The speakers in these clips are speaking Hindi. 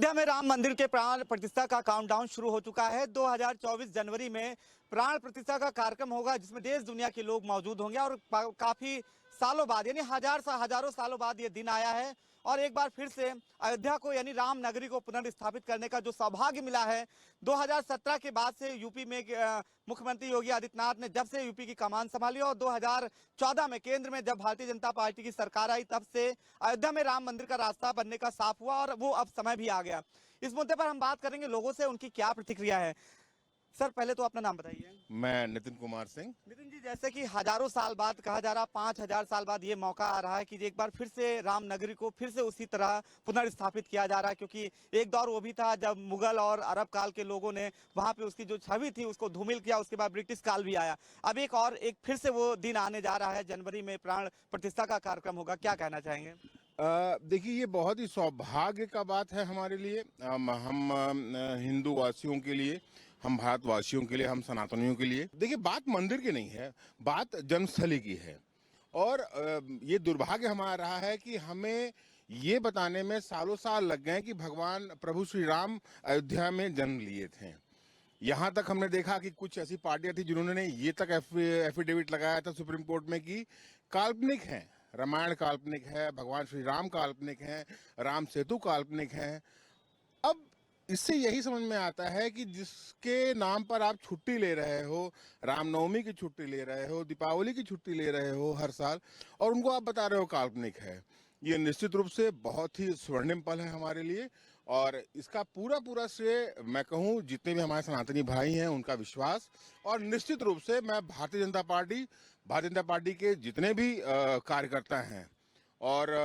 अयोध्या में राम मंदिर के प्राण प्रतिष्ठा का काउंटडाउन शुरू हो चुका है। 2024 जनवरी में प्राण प्रतिष्ठा का कार्यक्रम होगा, जिसमें देश दुनिया के लोग मौजूद होंगे और काफी सालों बाद यानी हजारों सालों बाद ये दिन आया है और एक बार फिर से अयोध्या को यानी राम नगरी को पुनर्स्थापित करने का जो सौभाग्य मिला है। 2017 के बाद से यूपी में मुख्यमंत्री योगी आदित्यनाथ ने जब से यूपी की कमान संभाली और 2014 में केंद्र में जब भारतीय जनता पार्टी की सरकार आई, तब से अयोध्या में राम मंदिर का रास्ता बनने का साफ हुआ और वो अब समय भी आ गया। इस मुद्दे पर हम बात करेंगे लोगों से, उनकी क्या प्रतिक्रिया है। सर, पहले तो अपना नाम बताइए। मैं नितिन कुमार सिंह। नितिन जी, जैसे कि हजारों साल बाद कहा जा रहा, 5000 साल बाद ये मौका आ रहा है कि एक बार फिर से राम नगरी को फिर से उसी तरह पुनर्स्थापित किया जा रहा है, क्योंकि एक दौर वो भी था जब मुगल और अरब काल के लोगों ने वहां पे उसकी जो छवि थी उसको धूमिल किया, उसके बाद ब्रिटिश काल भी आया। अब एक फिर से वो दिन आने जा रहा है, जनवरी में प्राण प्रतिष्ठा का कार्यक्रम होगा, क्या कहना चाहेंगे? देखिए, ये बहुत ही सौभाग्य का बात है हमारे लिए, हम हिंदू वासियों के लिए, हम भारतवासियों के लिए, हम सनातनियों के लिए। देखिए, बात मंदिर की नहीं है, बात जन्मस्थली की है। और ये दुर्भाग्य हमारा रहा है कि हमें ये बताने में सालों साल लग गए कि भगवान प्रभु श्री राम अयोध्या में जन्म लिए थे। यहाँ तक हमने देखा कि कुछ ऐसी पार्टियां थी जिन्होंने ये तक एफिडेविट लगाया था सुप्रीम कोर्ट में कि काल्पनिक है, रामायण काल्पनिक है, भगवान श्री राम काल्पनिक है, राम सेतु काल्पनिक है। अब इससे यही समझ में आता है कि जिसके नाम पर आप छुट्टी ले रहे हो, रामनवमी की छुट्टी ले रहे हो, दीपावली की छुट्टी ले रहे हो हर साल, और उनको आप बता रहे हो काल्पनिक है, ये निश्चित रूप से बहुत ही स्वर्णिम पल है हमारे लिए। और इसका पूरा श्रेय मैं कहूँ जितने भी हमारे सनातनी भाई हैं उनका विश्वास, और निश्चित रूप से मैं भारतीय जनता पार्टी के जितने भी कार्यकर्ता हैं और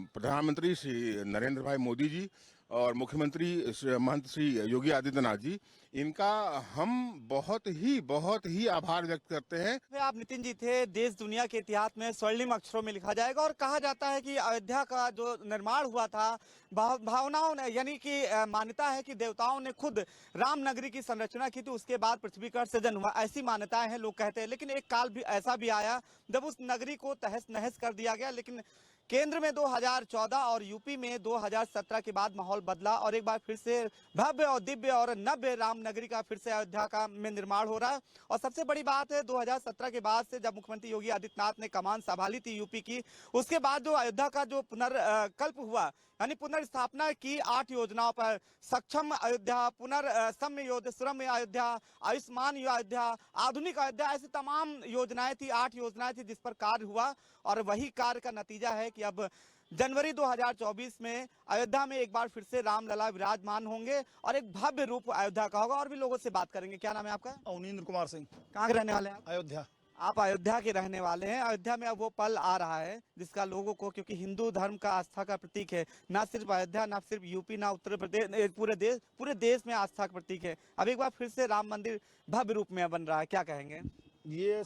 प्रधानमंत्री श्री नरेंद्र भाई मोदी जी और मुख्यमंत्री महंत श्री योगी आदित्यनाथ जी, इनका हम बहुत ही आभार व्यक्त करते हैं। आप नितिन जी थे, देश दुनिया के इतिहास में स्वर्णिम अक्षरों में लिखा जाएगा और कहा जाता है कि अयोध्या का जो निर्माण हुआ था, भावनाओं ने यानी कि मान्यता है कि देवताओं ने खुद राम नगरी की संरचना की थी, उसके बाद पृथ्वी का सृजन हुआ, ऐसी मान्यताएं हैं, लोग कहते हैं। लेकिन एक काल भी ऐसा भी आया जब उस नगरी को तहस नहस कर दिया गया। लेकिन केंद्र में 2014 और यूपी में 2017 के बाद माहौल बदला और एक बार फिर से भव्य और दिव्य और नव्य राम नगरी का फिर से अयोध्या का में निर्माण हो रहा है। और सबसे बड़ी बात है, 2017 के बाद से जब मुख्यमंत्री योगी आदित्यनाथ ने कमान संभाली थी यूपी की, उसके बाद जो अयोध्या का जो पुनर्कल्प हुआ यानी पुनर्स्थापना की 8 योजनाओं पर, सक्षम अयोध्या, श्रम्य अयोध्या, आयुष्मान अयोध्या, आधुनिक अयोध्या, ऐसी तमाम योजनाएं थी, 8 योजनाएं थी जिस पर कार्य हुआ। और वही कार्य का नतीजा है कि अब जनवरी 2024 में अयोध्या में एक बार फिर से रामलला विराजमान होंगे और एक भव्य रूप अयोध्या का होगा। और भी लोगों से बात करेंगे। क्या नाम है आपका? अवनींद्र कुमार सिंह। कहाँ के रहने वाले हैं आप? अयोध्या। आप अयोध्या के रहने वाले हैं। अयोध्या में अब वो पल आ रहा है जिसका लोगों को, क्योंकि हिंदू धर्म का आस्था का प्रतीक है, ना सिर्फ अयोध्या, ना सिर्फ यूपी, ना उत्तर प्रदेश, पूरे देश में आस्था का प्रतीक है। अब एक बार फिर से राम मंदिर भव्य रूप में बन रहा है, क्या कहेंगे? ये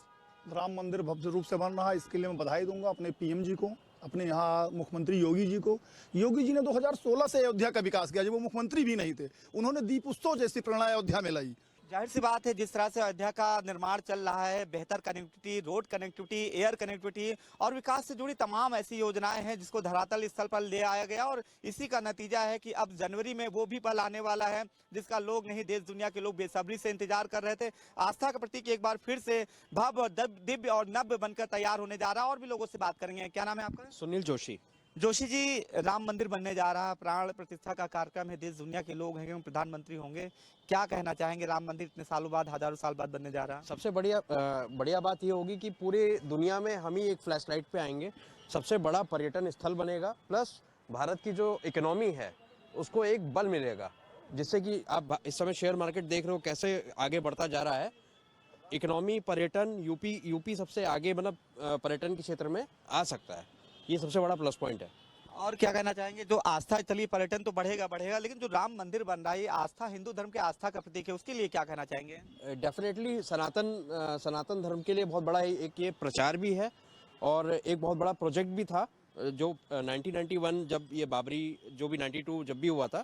राम मंदिर भव्य रूप से बन रहा है, इसके लिए मैं बधाई दूंगा अपने पीएम जी को, अपने यहाँ मुख्यमंत्री योगी जी को। योगी जी ने 2016 से अयोध्या का विकास किया, जब वो मुख्यमंत्री भी नहीं थे। उन्होंने दीप उत्सव जैसी प्रेरणा अयोध्या में लाई। जाहिर सी बात है, जिस तरह से अयोध्या का निर्माण चल रहा है, बेहतर connectivity, road connectivity, air connectivity और विकास से जुड़ी तमाम ऐसी योजनाएं हैं जिसको धरातल स्थल पर ले आया गया। और इसी का नतीजा है कि अब जनवरी में वो भी पल आने वाला है जिसका लोग नहीं, देश दुनिया के लोग बेसब्री से इंतजार कर रहे थे। आस्था का प्रतीक एक बार फिर से भव्य, दिव्य और नव्य बनकर तैयार होने जा रहा है। और भी लोगों से बात करेंगे। क्या नाम है आपका? सुनील जोशी। जोशी जी, राम मंदिर बनने जा रहा है, प्राण प्रतिष्ठा का कार्यक्रम है, देश दुनिया के लोग हैं, प्रधानमंत्री होंगे, क्या कहना चाहेंगे? राम मंदिर इतने सालों बाद, हजारों साल बाद बनने जा रहा है। सबसे बढ़िया बात ये होगी कि पूरे दुनिया में हम ही एक फ्लैश लाइट पे आएंगे, सबसे बड़ा पर्यटन स्थल बनेगा, प्लस भारत की जो इकोनॉमी है उसको एक बल मिलेगा, जिससे कि आप इस समय शेयर मार्केट देख रहे हो कैसे आगे बढ़ता जा रहा है। इकोनॉमी, पर्यटन, यूपी सबसे आगे, मतलब पर्यटन के क्षेत्र में आ सकता है, ये सबसे बड़ा प्लस पॉइंट है। और क्या कहना चाहेंगे? जो आस्था स्थलीय पर्यटन तो बढ़ेगा, लेकिन जो राम मंदिर बन रहा है, आस्था, हिंदू धर्म के आस्था का प्रतीक है, उसके लिए क्या कहना चाहेंगे? डेफिनेटली सनातन धर्म के लिए बहुत बड़ा एक ये प्रचार भी है और एक बहुत बड़ा प्रोजेक्ट भी था। जो 1991 जब ये बाबरी, जो भी 92 जब भी हुआ था,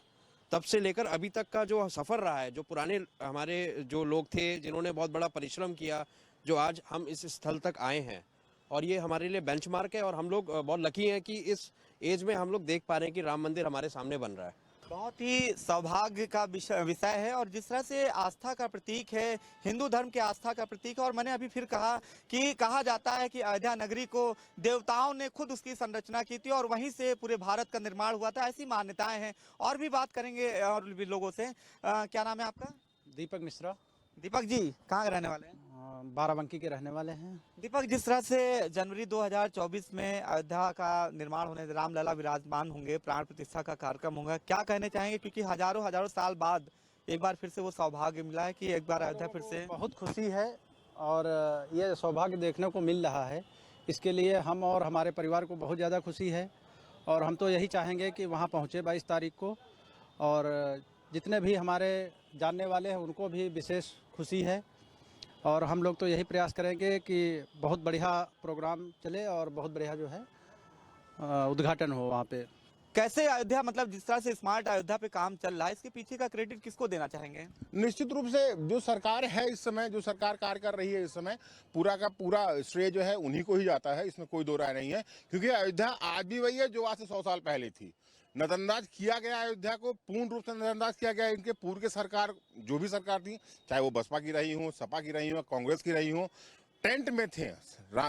तब से लेकर अभी तक का जो सफ़र रहा है, जो पुराने हमारे जो लोग थे जिन्होंने बहुत बड़ा परिश्रम किया, जो आज हम इस स्थल तक आए हैं, और ये हमारे लिए बेंचमार्क है। और हम लोग बहुत लकी हैं कि एज में हम लोग देख पा रहे हैं कि राम मंदिर हमारे सामने बन रहा है। बहुत ही सौभाग्य का विषय है और जिस तरह से आस्था का प्रतीक है, हिंदू धर्म के आस्था का प्रतीक है। और मैंने अभी फिर कहा कि कहा जाता है कि अयोध्या नगरी को देवताओं ने खुद उसकी संरचना की थी और वहीं से पूरे भारत का निर्माण हुआ था, ऐसी मान्यताएं हैं। और भी बात करेंगे और भी लोगों से। क्या नाम है आपका? दीपक मिश्रा। दीपक जी कहाँ के रहने वाले हैं? बाराबंकी के रहने वाले हैं। दीपक, जिस तरह से जनवरी 2024 में अयोध्या का निर्माण होने, रामलला विराजमान होंगे, प्राण प्रतिष्ठा का कार्यक्रम होगा, क्या कहने चाहेंगे? क्योंकि हजारों साल बाद एक बार फिर से वो सौभाग्य मिला है कि एक बार अयोध्या फिर से। बहुत खुशी है और ये सौभाग्य देखने को मिल रहा है। इसके लिए हम और हमारे परिवार को बहुत ज़्यादा खुशी है और हम तो यही चाहेंगे कि वहाँ पहुँचे 22 तारीख को। और जितने भी हमारे जानने वाले हैं उनको भी विशेष खुशी है और हम लोग तो यही प्रयास करेंगे कि बहुत बढ़िया प्रोग्राम चले और बहुत बढ़िया जो है उद्घाटन हो वहाँ पे। कैसे अयोध्या, मतलब जिस तरह से स्मार्ट अयोध्या पे काम चल रहा है, इसके पीछे का क्रेडिट किसको देना चाहेंगे? निश्चित रूप से जो सरकार है इस समय, जो सरकार कार्य कर रही है इस समय, पूरा का पूरा श्रेय जो है उन्हीं को ही जाता है, इसमें कोई दो राय नहीं है। क्योंकि अयोध्या आज भी वही है जो आज से 100 साल पहले थी। नजरअंदाज किया गया, अयोध्या को पूर्ण रूप से नजरअंदाज किया गया। इनके पूर्व की सरकार, जो भी सरकार थी, चाहे वो बसपा की रही हो, सपा की रही हो, कांग्रेस की रही हो, टेंट में थे।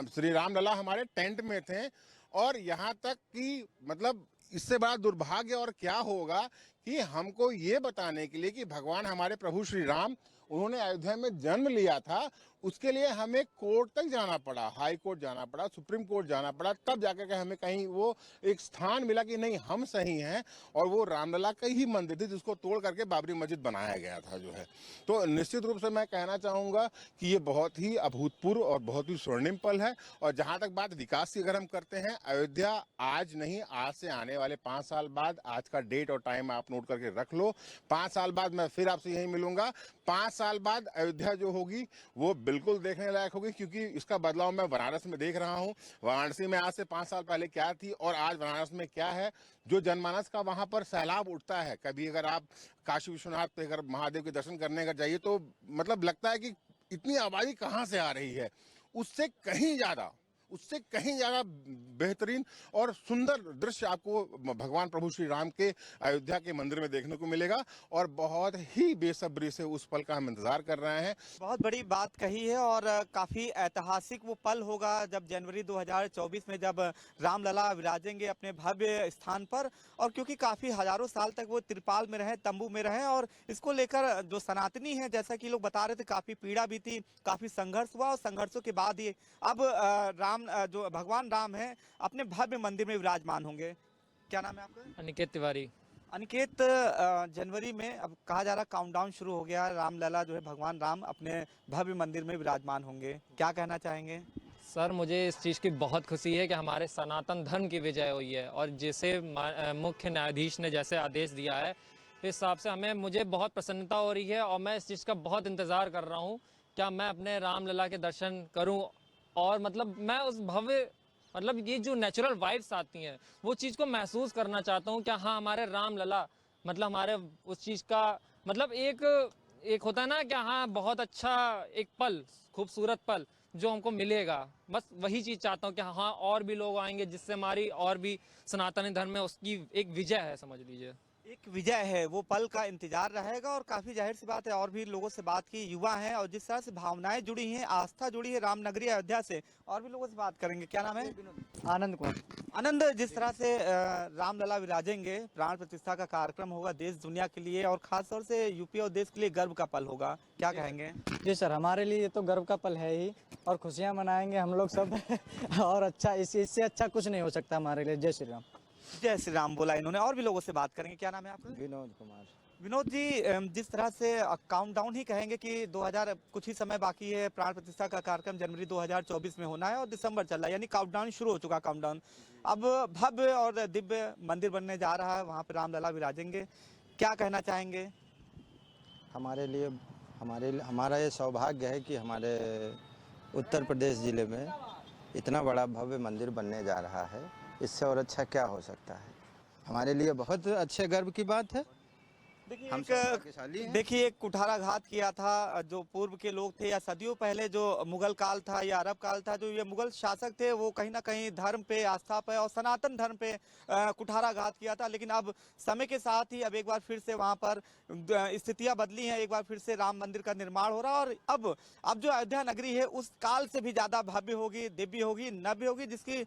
श्री रामलला हमारे टेंट में थे। और यहाँ तक कि मतलब इससे बड़ा दुर्भाग्य और क्या होगा कि हमको ये बताने के लिए कि भगवान हमारे प्रभु श्री राम, उन्होंने अयोध्या में जन्म लिया था, उसके लिए हमें कोर्ट तक जाना पड़ा, हाई कोर्ट जाना पड़ा, सुप्रीम कोर्ट जाना पड़ा, तब जाकर के हमें कहीं वो एक स्थान मिला कि नहीं हम सही हैं। और वो रामलला का ही मंदिर थी जिसको तोड़ करके बाबरी मस्जिद बनाया गया था जो है। तो निश्चित रूप से मैं कहना चाहूँगा कि ये बहुत ही अभूतपूर्व और बहुत ही स्वर्णिम पल है। और जहाँ तक बात विकास की अगर हम करते हैं, अयोध्या आज नहीं, आज से आने वाले 5 साल बाद, आज का डेट और टाइम आप नोट करके रख लो, 5 साल बाद मैं फिर आपसे यही मिलूंगा। 5 साल बाद अयोध्या जो होगी वो बिल्कुल देखने लायक होगी। क्योंकि इसका बदलाव मैं बनारस में देख रहा हूँ। वाराणसी में आज से 5 साल पहले क्या थी और आज बनारस में क्या है। जो जनमानस का वहां पर सैलाब उठता है, कभी अगर आप काशी विश्वनाथ पे अगर महादेव के दर्शन करने का जाइए तो मतलब लगता है कि इतनी आबादी कहाँ से आ रही है। उससे कहीं ज्यादा बेहतरीन और सुंदर दृश्य आपको भगवान प्रभु श्री राम के अयोध्या के मंदिर में देखने को मिलेगा। और बहुत ही बेसब्री से उस पल का हम इंतजार कर रहे हैं। बहुत बड़ी बात कही है और काफी ऐतिहासिक वो पल होगा जब जनवरी 2024 में जब रामलला विराजेंगे अपने भव्य स्थान पर। और क्योंकि काफी हजारों साल तक वो त्रिपाल में रहे, तंबू में रहे, और इसको लेकर जो सनातनी है, जैसा कि लोग बता रहे थे, काफी पीड़ा भी थी, काफी संघर्ष हुआ और संघर्षों के बाद ही अब जो भगवान राम है अपने भव्य मंदिर में विराजमान होंगे। क्या नाम है आपका? अनिकेत तिवारी। अनिकेत, जनवरी में अब कहा जा रहा काउंटडाउन शुरू हो गया, रामलला जो है भगवान राम अपने भव्य मंदिर में विराजमान होंगे, क्या कहना चाहेंगे? सर, मुझे इस चीज़ की बहुत खुशी है कि हमारे सनातन धर्म की विजय हुई है और जैसे मुख्य न्यायाधीश ने जैसे आदेश दिया है, इस हिसाब से मुझे बहुत प्रसन्नता हो रही है और मैं इस चीज़ का बहुत इंतज़ार कर रहा हूँ क्या मैं अपने रामलला के दर्शन करूँ। और मतलब मैं उस भव्य, मतलब ये जो नेचुरल वाइब्स आती हैं वो चीज़ को महसूस करना चाहता हूँ। क्या हाँ, हमारे रामलला मतलब हमारे उस चीज़ का मतलब एक होता है ना कि हाँ बहुत अच्छा एक पल, खूबसूरत पल जो हमको मिलेगा, बस वही चीज़ चाहता हूँ कि हाँ और भी लोग आएंगे जिससे हमारी और भी सनातनी धर्म में उसकी एक विजय है, समझ लीजिए एक विजय है, वो पल का इंतजार रहेगा। और काफी जाहिर सी बात है, और भी लोगों से बात की, युवा हैं और जिस तरह से भावनाएं जुड़ी हैं, आस्था जुड़ी है रामनगरी अयोध्या से, और भी लोगों से बात करेंगे। क्या नाम है? आनंद कुमार। आनंद, जिस तरह से रामलला विराजेंगे, प्राण प्रतिष्ठा का कार्यक्रम होगा देश दुनिया के लिए और खास तौर से यूपी और देश के लिए गर्व का पल होगा, क्या कहेंगे? जी सर, हमारे लिए ये तो गर्व का पल है ही और खुशियाँ मनाएंगे हम लोग सब और अच्छा, इससे अच्छा कुछ नहीं हो सकता हमारे लिए। जय श्री राम। जय श्री राम बोला इन्होंने। और भी लोगों से बात करेंगे। क्या नाम है आपका? विनोद कुमार। विनोद जी, जिस तरह से काउंटडाउन ही कहेंगे कि 2000 कुछ ही समय बाकी है, प्राण प्रतिष्ठा का कार्यक्रम जनवरी 2024 में होना है और दिसंबर चल रहा है, यानी काउंटडाउन शुरू हो चुका। काउंटडाउन अब भव्य और दिव्य मंदिर बनने जा रहा है, वहाँ पे रामलला विराजेंगे, क्या कहना चाहेंगे? हमारे लिए हमारा ये सौभाग्य है कि हमारे उत्तर प्रदेश ज़िले में इतना बड़ा भव्य मंदिर बनने जा रहा है। इससे और अच्छा क्या हो सकता है। हमारे लिए बहुत अच्छे गर्व की बात है देखिए हम एक सौभाग्यशाली हैं। देखिए एक कुठाराघात किया था जो पूर्व के लोग थे या सदियों पहले जो मुगल काल था या अरब काल था, जो ये मुगल शासक थे वो कहीं ना कहीं धर्म पे, आस्था पे और सनातन धर्म पे कुठाराघात किया था। लेकिन अब समय के साथ ही अब एक बार फिर से वहां पर स्थितियां बदली हैं, एक बार फिर से राम मंदिर का निर्माण हो रहा है। और अब जो अयोध्या नगरी है उस काल से भी ज्यादा भव्य होगी, दिव्य होगी, नव्य होगी, जिसकी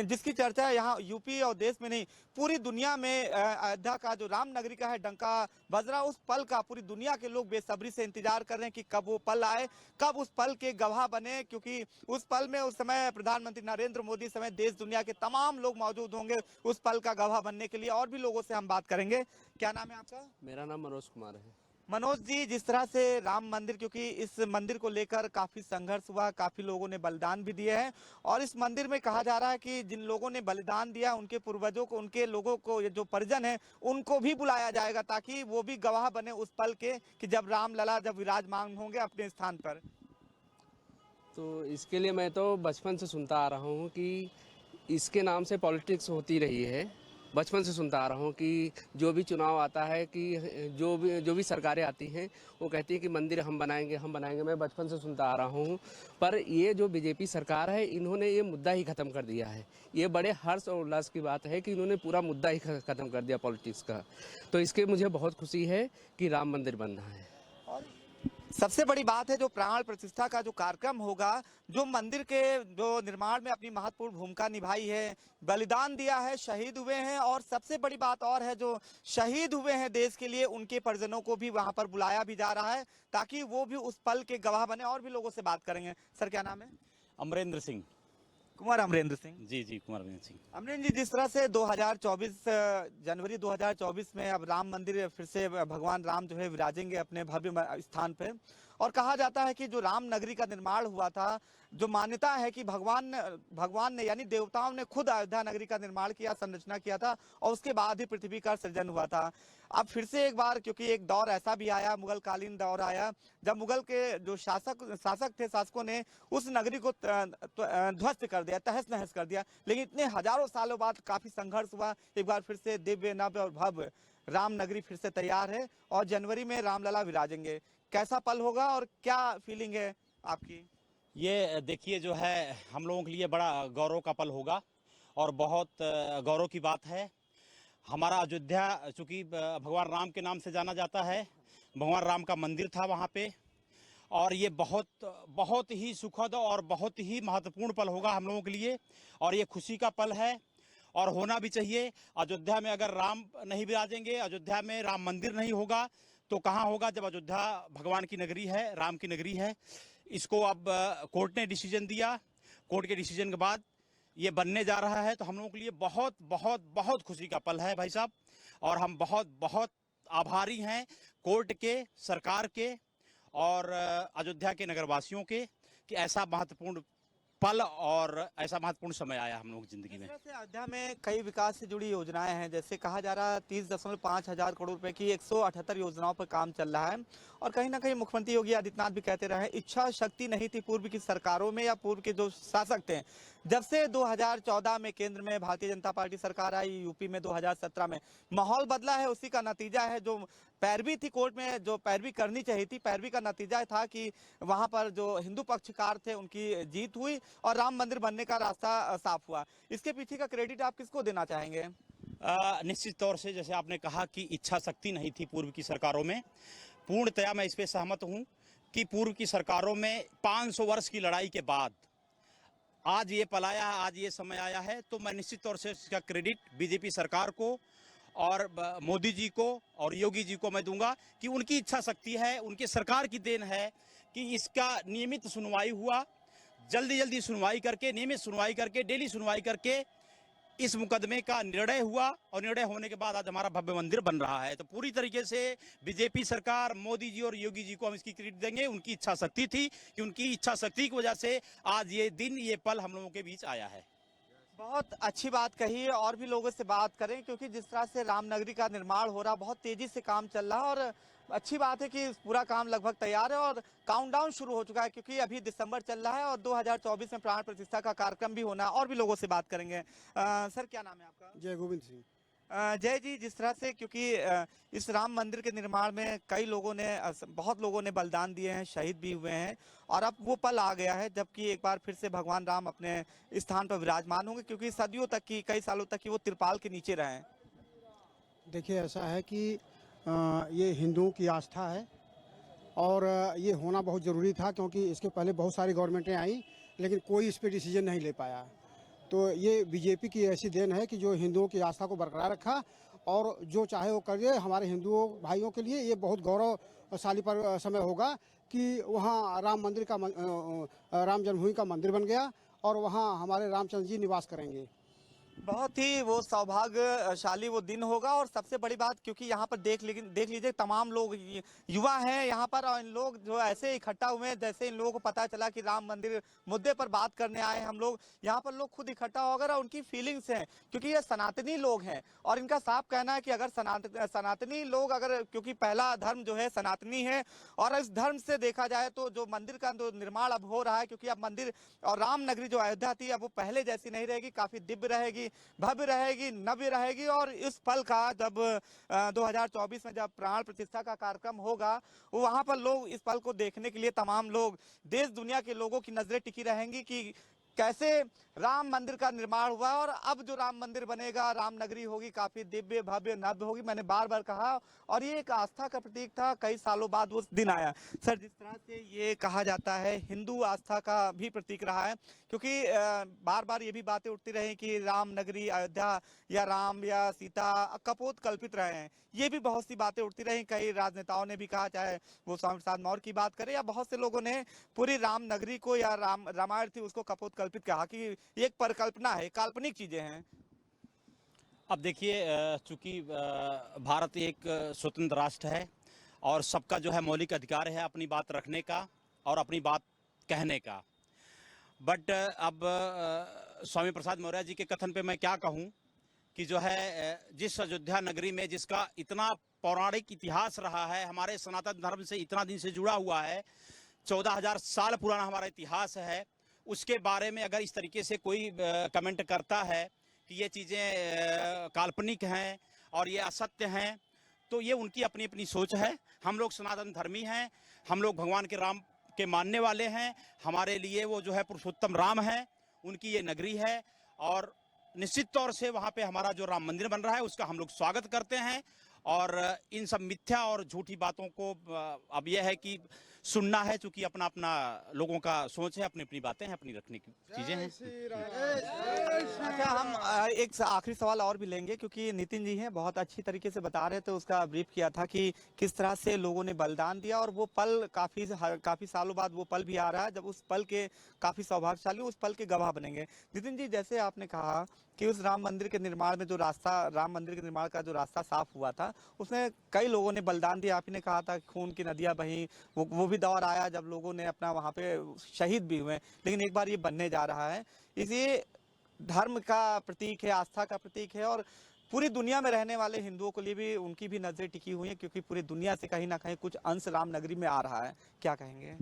जिसकी चर्चा यहाँ यूपी और देश में नहीं पूरी दुनिया में अयोध्या का जो राम नगरी का है डंका बज रहा, उस पल का पूरी दुनिया के लोग बेसब्री से इंतजार कर रहे हैं कि कब वो पल आए, कब उस पल के गवाह बने। क्योंकि उस पल में उस समय प्रधानमंत्री नरेंद्र मोदी समेत देश दुनिया के तमाम लोग मौजूद होंगे उस पल का गवाह बनने के लिए। और भी लोगों से हम बात करेंगे। क्या नाम है आपका? मेरा नाम मनोज कुमार है। मनोज जी, जिस तरह से राम मंदिर, क्योंकि इस मंदिर को लेकर काफी संघर्ष हुआ, काफी लोगों ने बलिदान भी दिए हैं और इस मंदिर में कहा जा रहा है कि जिन लोगों ने बलिदान दिया उनके पूर्वजों को, उनके लोगों को, ये जो परिजन है उनको भी बुलाया जाएगा ताकि वो भी गवाह बने उस पल के कि जब रामलला जब विराजमान होंगे अपने स्थान पर। तो इसके लिए मैं तो बचपन से सुनता आ रहा हूँ कि इसके नाम से पॉलिटिक्स होती रही है। बचपन से सुनता आ रहा हूँ कि जो भी चुनाव आता है कि जो भी सरकारें आती हैं वो कहती है कि मंदिर हम बनाएंगे, हम बनाएंगे। मैं बचपन से सुनता आ रहा हूँ, पर ये जो बीजेपी सरकार है इन्होंने ये मुद्दा ही ख़त्म कर दिया है। ये बड़े हर्ष और उल्लास की बात है कि इन्होंने पूरा मुद्दा ही ख़त्म कर दिया पॉलिटिक्स का। तो इसके मुझे बहुत खुशी है कि राम मंदिर बन रहा है। सबसे बड़ी बात है जो प्राण प्रतिष्ठा का जो कार्यक्रम होगा, जो मंदिर के जो निर्माण में अपनी महत्वपूर्ण भूमिका निभाई है, बलिदान दिया है, शहीद हुए हैं। और सबसे बड़ी बात और है, जो शहीद हुए हैं देश के लिए उनके परिजनों को भी वहां पर बुलाया भी जा रहा है ताकि वो भी उस पल के गवाह बने। और भी लोगों से बात करेंगे। सर क्या नाम है? अमरेंद्र सिंह। कुंवर अमरेंद्र सिंह जी जी, कुंवर अमरेंद्र सिंह। अमरेंद्र जी, जिस तरह से 2024 जनवरी 2024 में अब राम मंदिर फिर से भगवान राम जो है विराजेंगे अपने भव्य स्थान पे, और कहा जाता है कि जो राम नगरी का निर्माण हुआ था, जो मान्यता है कि भगवान ने यानी देवताओं ने खुद अयोध्या नगरी का निर्माण किया, संरचना किया था और उसके बाद ही पृथ्वी का सृजन हुआ था। अब फिर से एक बार, क्योंकि एक दौर ऐसा भी आया, मुगल कालीन दौर आया, जब मुगल के जो शासकों ने उस नगरी को ध्वस्त कर दिया, तहस नहस कर दिया। लेकिन इतने हजारों सालों बाद काफी संघर्ष हुआ, एक बार फिर से दिव्य, नव्य और भव्य राम नगरी फिर से तैयार है और जनवरी में रामलला विराजेंगे। कैसा पल होगा और क्या फीलिंग है आपकी? ये देखिए, जो है हम लोगों के लिए बड़ा गौरव का पल होगा और बहुत गौरव की बात है। हमारा अयोध्या चूँकि भगवान राम के नाम से जाना जाता है, भगवान राम का मंदिर था वहाँ पे, और ये बहुत ही सुखद और बहुत ही महत्वपूर्ण पल होगा हम लोगों के लिए और ये खुशी का पल है और होना भी चाहिए। अयोध्या में अगर राम नहीं विराजेंगे, अयोध्या में राम मंदिर नहीं होगा तो कहाँ होगा, जब अयोध्या भगवान की नगरी है, राम की नगरी है। इसको अब कोर्ट ने डिसीजन दिया, कोर्ट के डिसीजन के बाद ये बनने जा रहा है, तो हम लोगों के लिए बहुत बहुत बहुत खुशी का पल है भाई साहब। और हम बहुत बहुत आभारी हैं कोर्ट के, सरकार के और अयोध्या के नगरवासियों के कि ऐसा महत्वपूर्ण पल और ऐसा महत्वपूर्ण समय आया हम लोग की जिंदगी में। अयोध्या में कई विकास से जुड़ी योजनाएं हैं, जैसे कहा जा रहा है 30.5 हजार करोड़ रुपए की 178 योजनाओं पर काम चल रहा है। और कहीं ना कहीं मुख्यमंत्री योगी आदित्यनाथ भी कहते रहे, इच्छा शक्ति नहीं थी पूर्व की सरकारों में या पूर्व के जो शासक थे। जब से 2014 में केंद्र में भारतीय जनता पार्टी सरकार आई, यूपी में 2017 में माहौल बदला है, उसी का नतीजा है। जो पैरवी थी कोर्ट में, जो पैरवी करनी चाहिए थी, पैरवी का नतीजा था कि वहां पर जो हिंदू पक्षकार थे उनकी जीत हुई और राम मंदिर बनने का रास्ता साफ हुआ। इसके पीछे का क्रेडिट आप किसको देना चाहेंगे? निश्चित तौर से जैसे आपने कहा कि इच्छा शक्ति नहीं थी पूर्व की सरकारों में, पूर्णतया मैं इस पे सहमत हूं कि पूर्व की सरकारों में 500 वर्ष की लड़ाई के बाद आज ये पल आया है, आज ये समय आया है। तो मैं निश्चित तौर से इसका क्रेडिट बीजेपी सरकार को और मोदी जी को और योगी जी को मैं दूंगा कि उनकी इच्छा शक्ति है, उनके सरकार की देन है कि इसका नियमित सुनवाई हुआ, जल्दी सुनवाई करके, नियमित सुनवाई करके, डेली सुनवाई करके इस मुकदमे का निर्णय हुआ और निर्णय होने के बाद आज हमारा भव्य मंदिर बन रहा है। तो पूरी तरीके से बीजेपी सरकार, मोदी जी और योगी जी को हम इसकी क्रेडिट देंगे। उनकी इच्छा शक्ति थी कि उनकी इच्छा शक्ति की वजह से आज ये दिन, ये पल हम लोगों के बीच आया है। बहुत अच्छी बात कही है। और भी लोगों से बात करें, क्योंकि जिस तरह से राम नगरी का निर्माण हो रहा, बहुत तेजी से काम चल रहा है और अच्छी बात है कि पूरा काम लगभग तैयार है और काउंटडाउन शुरू हो चुका है, क्योंकि अभी दिसंबर चल रहा है और 2024 में प्राण प्रतिष्ठा का कार्यक्रम भी होना है। और भी लोगों से बात करेंगे। सर क्या नाम है आपका? जय गोविंद सिंह। जय जी, जिस तरह से क्योंकि इस राम मंदिर के निर्माण में कई लोगों ने बहुत लोगों ने बलिदान दिए हैं, शहीद भी हुए हैं और अब वो पल आ गया है जबकि एक बार फिर से भगवान राम अपने स्थान पर विराजमान होंगे क्योंकि सदियों तक की कई सालों तक की वो तिरपाल के नीचे रहे हैं। देखिए ऐसा है कि ये हिंदुओं की आस्था है और ये होना बहुत ज़रूरी था क्योंकि इसके पहले बहुत सारी गवर्नमेंटें आई लेकिन कोई इस पर डिसीजन नहीं ले पाया। तो ये बीजेपी की ऐसी देन है कि जो हिंदुओं की आस्था को बरकरार रखा और जो चाहे वो करिए। हमारे हिंदुओं भाइयों के लिए ये बहुत गौरवशाली पर समय होगा कि वहाँ राम मंदिर का राम जन्मभूमि का मंदिर बन गया और वहाँ हमारे रामचंद्र जी निवास करेंगे। बहुत ही वो सौभाग्यशाली वो दिन होगा और सबसे बड़ी बात क्योंकि यहाँ पर देख लीजिए तमाम लोग युवा हैं यहाँ पर और इन लोग जो ऐसे इकट्ठा हुए हैं जैसे इन लोगों को पता चला कि राम मंदिर मुद्दे पर बात करने आए हम लोग यहाँ पर लोग खुद इकट्ठा हो गए और उनकी फीलिंग्स हैं क्योंकि ये सनातनी लोग हैं और इनका साफ कहना है कि अगर सनातनी लोग अगर क्योंकि पहला धर्म जो है सनातनी है और इस धर्म से देखा जाए तो जो मंदिर का जो निर्माण अब हो रहा है क्योंकि अब मंदिर और राम नगरी जो अयोध्या थी अब वो पहले जैसी नहीं रहेगी, काफी दिव्य रहेगी, भव्य रहेगी, नव्य रहेगी और इस पल का जब 2024 में जब प्राण प्रतिष्ठा का कार्यक्रम होगा वहां पर लोग इस पल को देखने के लिए तमाम लोग देश दुनिया के लोगों की नजरें टिकी रहेंगी कि कैसे राम मंदिर का निर्माण हुआ और अब जो राम मंदिर बनेगा राम नगरी होगी काफी दिव्य भव्य नव्य होगी। मैंने बार बार कहा और ये एक आस्था का प्रतीक था, कई सालों बाद वो दिन आया। सर, जिस तरह से ये कहा जाता है हिंदू आस्था का भी प्रतीक रहा है क्योंकि बार बार ये भी बातें उठती रही कि राम नगरी अयोध्या या राम या सीता कपोत कल्पित रहे हैं, ये भी बहुत सी बातें उठती रही। कई राजनेताओं ने भी कहा, चाहे वो स्वामी प्रसाद मौर्य की बात करें या बहुत से लोगों ने पूरी राम नगरी को या रामायण थी उसको कपोत कल्पित कहा कि ये एक परिकल्पना है, काल्पनिक चीजें हैं। अब देखिए चूंकि भारत एक स्वतंत्र राष्ट्र है और सबका जो है मौलिक अधिकार है अपनी बात रखने का और अपनी बात कहने का। बट अब स्वामी प्रसाद मौर्य जी के कथन पे मैं क्या कहूँ कि जो है जिस अयोध्या नगरी में जिसका इतना पौराणिक इतिहास रहा है, हमारे सनातन धर्म से इतना दिन से जुड़ा हुआ है, 14,000 साल पुराना हमारा इतिहास है, उसके बारे में अगर इस तरीके से कोई कमेंट करता है कि ये चीज़ें काल्पनिक हैं और ये असत्य हैं तो ये उनकी अपनी अपनी सोच है। हम लोग सनातन धर्मी हैं, हम लोग भगवान के राम के मानने वाले हैं, हमारे लिए वो जो है पुरुषोत्तम राम है, उनकी ये नगरी है और निश्चित तौर से वहाँ पे हमारा जो राम मंदिर बन रहा है उसका हम लोग स्वागत करते हैं। और इन सब मिथ्या और झूठी बातों को अब यह है कि सुनना है, चूंकि अपना अपना लोगों का सोच है, अपनी अपनी बातें हैं, अपनी रखने की चीजें हैं। अच्छा, हम एक आखिरी सवाल और भी लेंगे क्योंकि नितिन जी हैं बहुत अच्छी तरीके से बता रहे थे, उसका ब्रीफ किया था कि किस तरह से लोगों ने बलिदान दिया और वो पल काफी सालों बाद वो पल भी आ रहा है जब उस पल के काफी सौभाग्यशाली उस पल के गवाह बनेंगे। नितिन जी, जैसे आपने कहा कि उस राम मंदिर के निर्माण में जो रास्ता राम मंदिर के निर्माण का जो रास्ता साफ हुआ था उसमें कई लोगों ने बलिदान दिया, आप ही ने कहा था खून की नदियां बही, वो भी दौर आया जब लोगों ने अपना वहाँ पे शहीद भी हुए। लेकिन एक बार ये बनने जा रहा है, इसी धर्म का प्रतीक है, आस्था का प्रतीक है और पूरी दुनिया में रहने वाले हिंदुओं के लिए भी उनकी भी नजरें टिकी हुई है क्योंकि पूरी दुनिया से कहीं ना कहीं कुछ अंश राम नगरी में आ रहा है। क्या कहेंगे?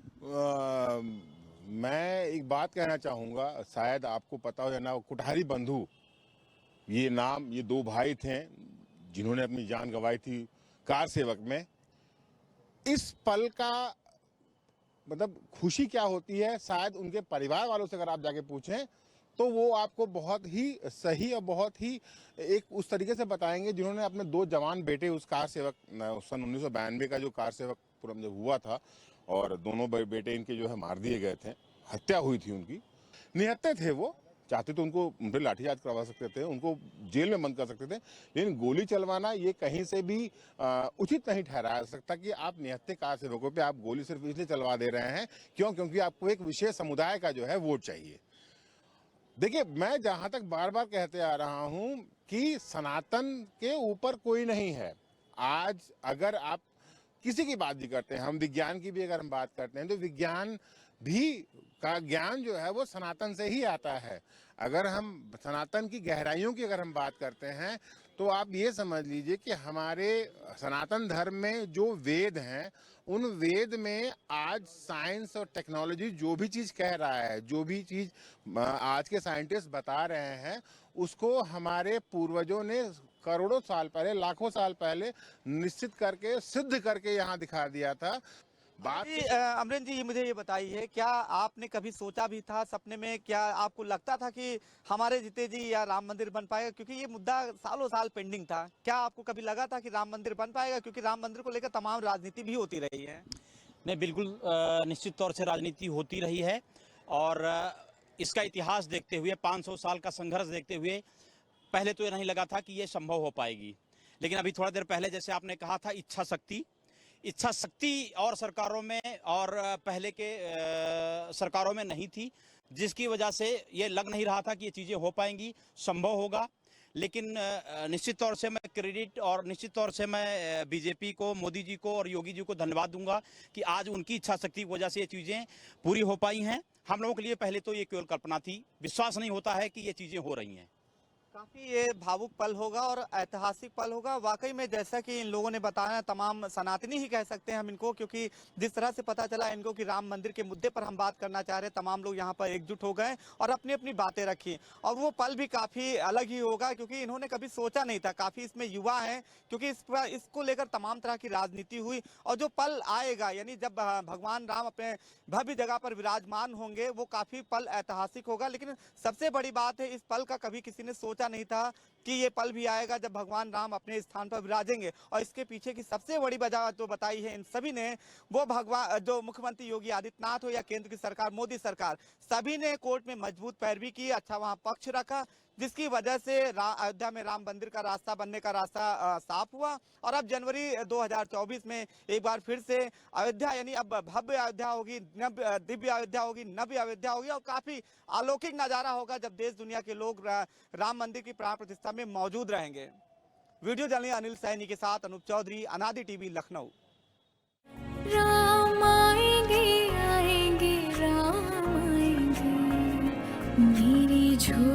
मैं एक बात कहना चाहूँगा, शायद आपको पता हो या ना, कुठारी बंधु ये नाम, ये दो भाई थे जिन्होंने अपनी जान गंवाई थी कार सेवक में। इस पल का मतलब खुशी क्या होती है, शायद उनके परिवार वालों से अगर आप जाके पूछें तो वो आपको बहुत ही सही और बहुत ही एक उस तरीके से बताएंगे जिन्होंने अपने दो जवान बेटे उस कार सेवक सन 1992 का जो कार सेवक पुरम जब हुआ था और दोनों बेटे इनके जो है मार दिए गए थे, हत्या हुई थी उनकी। निहत्थे थे वो, चाहते तो उनको उन पर लाठीचार्ज करवा सकते थे, उनको जेल में बंद कर सकते थे, लेकिन गोली चलवाना ये कहीं से भी उचित नहीं ठहराया जा सकता कि आप निहत्थे कार सेवकों पे आप गोली सिर्फ इसलिए चलवा दे रहे हैं क्योंकि आपको एक विशेष समुदाय का जो है वोट चाहिए। देखिए, मैं जहां तक बार बार कहते आ रहा हूं कि सनातन के ऊपर कोई नहीं है। आज अगर आप किसी की बात भी करते हैं, हम विज्ञान की भी अगर हम बात करते हैं तो विज्ञान भी का ज्ञान जो है वो सनातन से ही आता है। अगर हम सनातन की गहराइयों की अगर हम बात करते हैं तो आप ये समझ लीजिए कि हमारे सनातन धर्म में जो वेद हैं उन वेद में आज साइंस और टेक्नोलॉजी जो भी चीज़ कह रहा है, जो भी चीज़ आज के साइंटिस्ट बता रहे हैं, उसको हमारे पूर्वजों ने करोड़ों साल पहले, लाखों साल पहले निश्चित करके, सिद्ध करके यहाँ दिखा दिया था। बात अमरेंद्र जी, मुझे ये बताइए, क्या आपने कभी सोचा भी था सपने में, क्या आपको लगता था कि हमारे जीते जी या राम मंदिर बन पाएगा? क्योंकि ये मुद्दा सालों साल पेंडिंग था। क्या आपको कभी लगा था कि राम मंदिर बन पाएगा? क्योंकि राम मंदिर को लेकर तमाम राजनीति भी होती रही है। नहीं, बिल्कुल निश्चित तौर से राजनीति होती रही है और इसका इतिहास देखते हुए, 500 साल का संघर्ष देखते हुए पहले तो ये नहीं लगा था कि ये संभव हो पाएगी। लेकिन अभी थोड़ा देर पहले जैसे आपने कहा था, इच्छा शक्ति और सरकारों में और पहले के सरकारों में नहीं थी, जिसकी वजह से ये लग नहीं रहा था कि ये चीज़ें हो पाएंगी, संभव होगा। लेकिन निश्चित तौर से मैं क्रेडिट और निश्चित तौर से मैं बीजेपी को, मोदी जी को और योगी जी को धन्यवाद दूंगा कि आज उनकी इच्छा शक्ति की वजह से ये चीज़ें पूरी हो पाई हैं। हम लोगों के लिए पहले तो ये केवल कल्पना थी, विश्वास नहीं होता है कि ये चीज़ें हो रही हैं। काफी ये भावुक पल होगा और ऐतिहासिक पल होगा वाकई में, जैसा कि इन लोगों ने बताया। तमाम सनातनी ही कह सकते हैं हम इनको, क्योंकि जिस तरह से पता चला इनको कि राम मंदिर के मुद्दे पर हम बात करना चाह रहे हैं, तमाम लोग यहाँ पर एकजुट हो गए और अपनी अपनी बातें रखी। और वो पल भी काफी अलग ही होगा, क्योंकि इन्होंने कभी सोचा नहीं था। काफी इसमें युवा है, क्योंकि इसको लेकर तमाम तरह की राजनीति हुई। और जो पल आएगा, यानी जब भगवान राम अपने भव्य जगह पर विराजमान होंगे, वो काफी पल ऐतिहासिक होगा। लेकिन सबसे बड़ी बात है, इस पल का कभी किसी ने सोचा नहीं था कि ये पल भी आएगा जब भगवान राम अपने स्थान पर विराजेंगे। और इसके पीछे की सबसे बड़ी वजह जो बताई है इन सभी ने, वो भगवान, जो मुख्यमंत्री योगी आदित्यनाथ हो या केंद्र की सरकार, मोदी सरकार, सभी ने कोर्ट में मजबूत पैरवी की, अच्छा वहां पक्ष रखा, जिसकी वजह से अयोध्या में राम मंदिर का रास्ता बनने का रास्ता साफ हुआ। और अब जनवरी 2024 में एक बार फिर से अयोध्या, यानी अब भव्य अयोध्या होगी, दिव्य अयोध्या होगी, नव्य अयोध्या होगी और काफी अलौकिक नजारा होगा जब देश दुनिया के लोग राम मंदिर की प्राण प्रतिष्ठा में मौजूद रहेंगे। वीडियो जर्नलिस्ट अनिल सैनी के साथ अनूप चौधरी, अनादि टीवी, लखनऊ। राम आएंगे आएंगे राम आएंगे, मेरी झोली